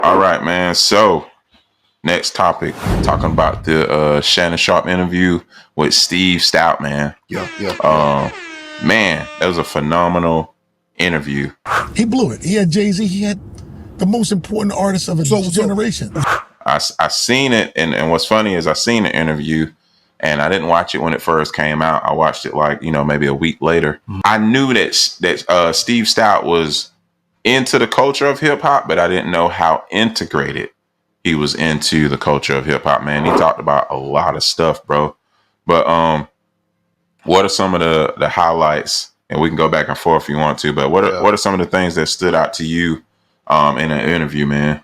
All right, man. So next topic, talking about the Shannon Sharp interview with Steve Stoute, man. Yeah. Man, that was a phenomenal interview. He blew it. He had Jay-Z. He had the most important artist of his generation. I seen it, and what's funny is I seen the interview, and I didn't watch it when it first came out. I watched it like, maybe a week later. I knew that Steve Stoute was into the culture of hip hop, but I didn't know how integrated he was into the culture of hip hop, man. He talked about a lot of stuff, bro. But what are some of the highlights? And we can go back and forth if you want to, but what are some of the things that stood out to you in an interview, man?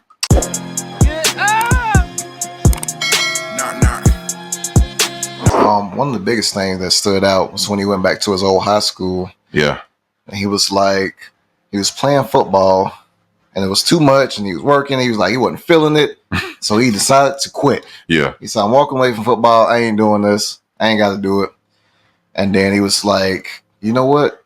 One of the biggest things that stood out was when he went back to his old high school. Yeah. And he was playing football and it was too much and he was working. He was like, he wasn't feeling it. So he decided to quit. Yeah. He said, I'm walking away from football. I ain't doing this. I ain't got to do it. And then he was like, you know what?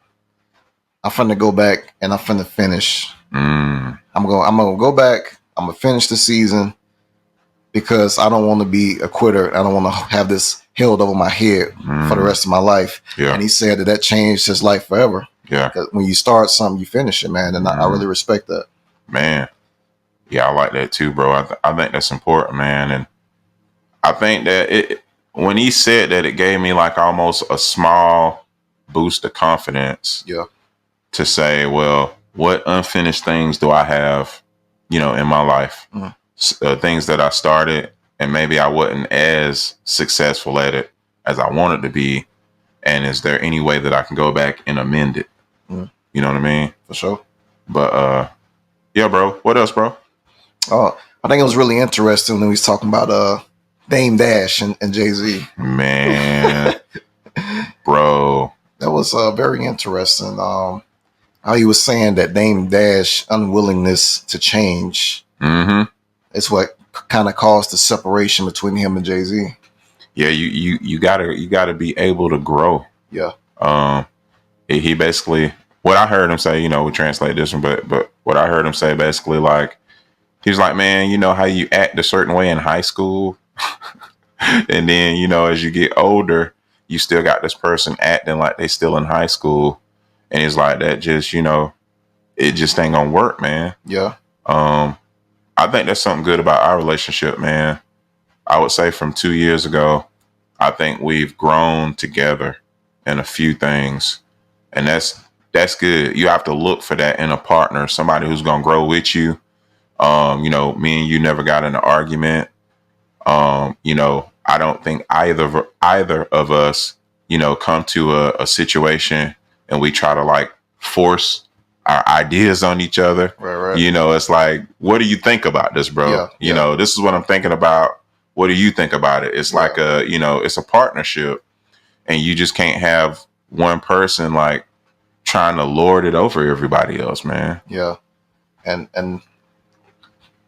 I'm finna go back and I'm finna finish. I'm gonna go back. I'm gonna finish the season because I don't want to be a quitter. I don't want to have this held over my head for the rest of my life. Yeah. And he said that changed his life forever. Yeah. Because when you start something, you finish it, man. And I really respect that. Man. Yeah, I like that too, bro. I think that's important, man. And I think that when he said that, it gave me like almost a small boost of confidence. Yeah. To say, well, what unfinished things do I have, in my life? Things that I started and maybe I wasn't as successful at it as I wanted to be. And is there any way that I can go back and amend it? You know what I mean? For sure. But yeah, bro. What else, bro? I think it was really interesting when he was talking about Dame Dash and Jay-Z. Man, bro. That was very interesting. How he was saying that Dame Dash unwillingness to change is what kind of caused the separation between him and Jay-Z. Yeah, you gotta be able to grow. Yeah. He basically, what I heard him say, we translate this one, but what I heard him say basically, like, he was like, man, you know how you act a certain way in high school, and then as you get older, you still got this person acting like they still in high school. And it's like that just, it just ain't gonna work, man. Yeah. I think that's something good about our relationship, man. I would say from 2 years ago, I think we've grown together in a few things. And that's good. You have to look for that in a partner, somebody who's gonna grow with you. Me and you never got in an argument. I don't think either of us, come to a situation and we try to like force our ideas on each other. Right. It's like, what do you think about this, bro? This is what I'm thinking about. What do you think about it? It's like it's a partnership, and you just can't have one person like trying to lord it over everybody else, man. Yeah. And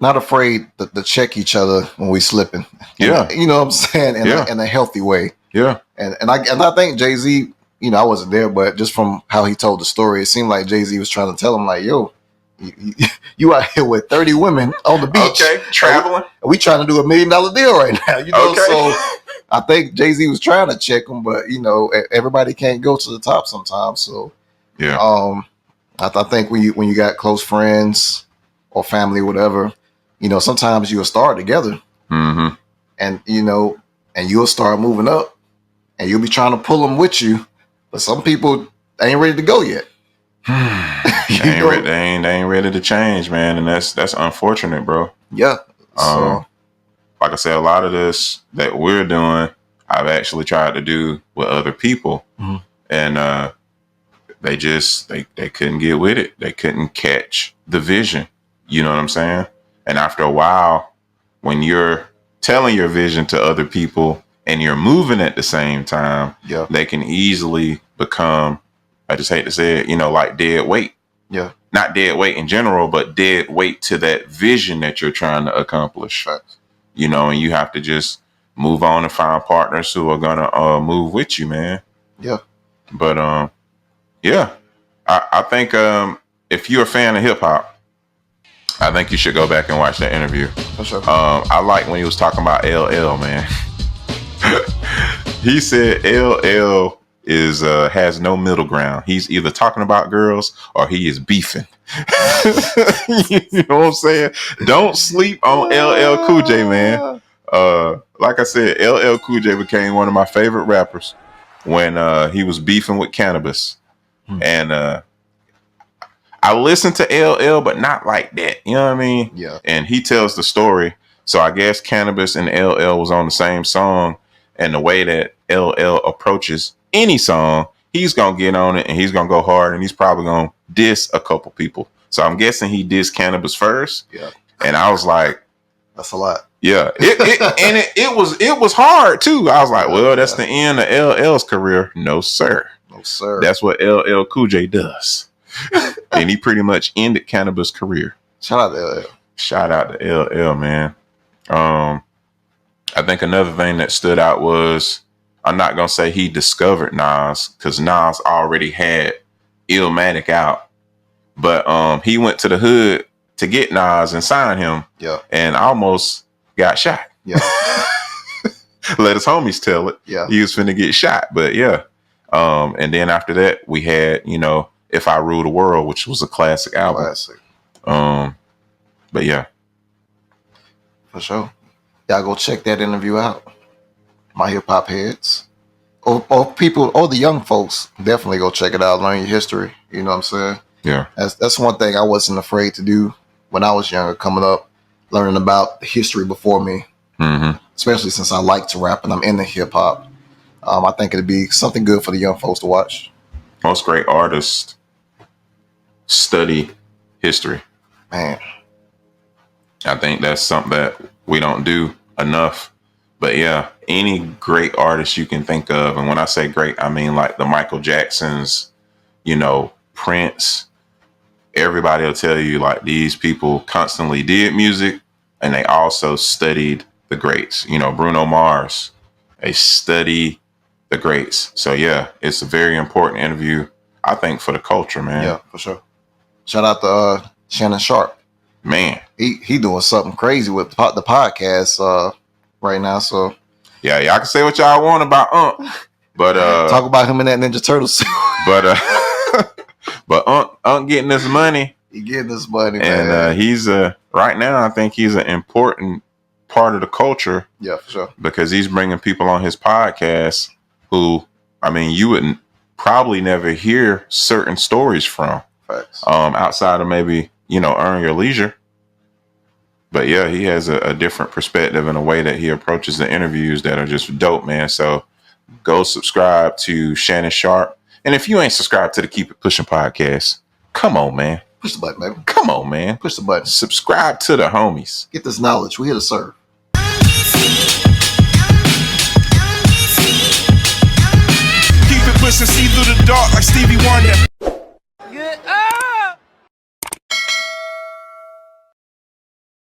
not afraid to check each other when we slipping. Yeah. You know what I'm saying? In a healthy way. Yeah. And I think Jay-Z, I wasn't there, but just from how he told the story, it seemed like Jay-Z was trying to tell him like, yo, you out here with 30 women on the beach. Okay, traveling. And we trying to do $1 million deal right now. Okay. So I think Jay-Z was trying to check him, but everybody can't go to the top sometimes. So yeah. I think when you got close friends or family, whatever, sometimes you'll start together. And and you'll start moving up and you'll be trying to pull them with you. But some people ain't ready to go yet. They ain't ready to change, man, and that's unfortunate, bro. Yeah. So, like I said, a lot of this that we're doing, I've actually tried to do with other people, and they couldn't get with it. They couldn't catch the vision. You know what I'm saying? And after a while, when you're telling your vision to other people and you're moving at the same time, they can easily become, I just hate to say it, like dead weight. Yeah. Not dead weight in general, but dead weight to that vision that you're trying to accomplish. Right. And you have to just move on and find partners who are going to move with you, man. Yeah. But, yeah, I think if you're a fan of hip hop, I think you should go back and watch that interview. For sure. I like when he was talking about LL, man. He said LL is has no middle ground. He's either talking about girls or he is beefing. You know what I'm saying? Don't sleep on LL Cool J, man. Like I said, LL Cool J became one of my favorite rappers when he was beefing with Cannabis. And I listened to LL, but not like that. You know what I mean? Yeah. And he tells the story. So I guess Cannabis and LL was on the same song. And the way that LL approaches any song, he's going to get on it and he's going to go hard and he's probably going to diss a couple people. So I'm guessing he dissed Cannabis first. Yeah. And I was like, that's a lot. Yeah. It was hard too. I was like, well, that's the end of LL's career. No, sir. No, sir. That's what LL Cool J does. And he pretty much ended Cannabis' career. Shout out to LL. Shout out to LL, man. I think another thing that stood out was, I'm not going to say he discovered Nas because Nas already had Illmatic out. But he went to the hood to get Nas and sign him. Yeah. And almost got shot. Yeah. Let his homies tell it. Yeah. He was finna get shot. But yeah. And then after that, we had, If I Rule the World, which was a classic album. Classic. But yeah. For sure. Y'all go check that interview out. My hip hop heads. Or the young folks, definitely go check it out. Learn your history. You know what I'm saying? Yeah. That's one thing I wasn't afraid to do when I was younger, coming up, learning about the history before me. Mm-hmm. Especially since I like to rap and I'm into hip hop. I think it'd be something good for the young folks to watch. Most great artists study history. Man. I think that's something that we don't do enough. But yeah, any great artist you can think of. And when I say great, I mean like the Michael Jacksons, Prince. Everybody will tell you like these people constantly did music and they also studied the greats. Bruno Mars, they study the greats. So yeah, it's a very important interview, I think, for the culture, man. Yeah, for sure. Shout out to Shannon Sharp. Man, he doing something crazy with the podcast right now. So yeah, y'all can say what y'all want about but talk about him in that Ninja Turtles. But Unc getting this money. He getting this money, and man. He's right now. I think he's an important part of the culture. Yeah, for sure. Because he's bringing people on his podcast who, you would probably never hear certain stories from. Facts. Outside of maybe Earn Your Leisure. But yeah, he has a different perspective and a way that he approaches the interviews that are just dope, man. So go subscribe to Shannon Sharp. And if you ain't subscribed to the Keep It Pushing podcast, come on, man. Push the button, baby. Come on, man. Push the button. Subscribe to the homies. Get this knowledge. We're here to serve. Keep it pushing, see through the dark like Stevie Wonder.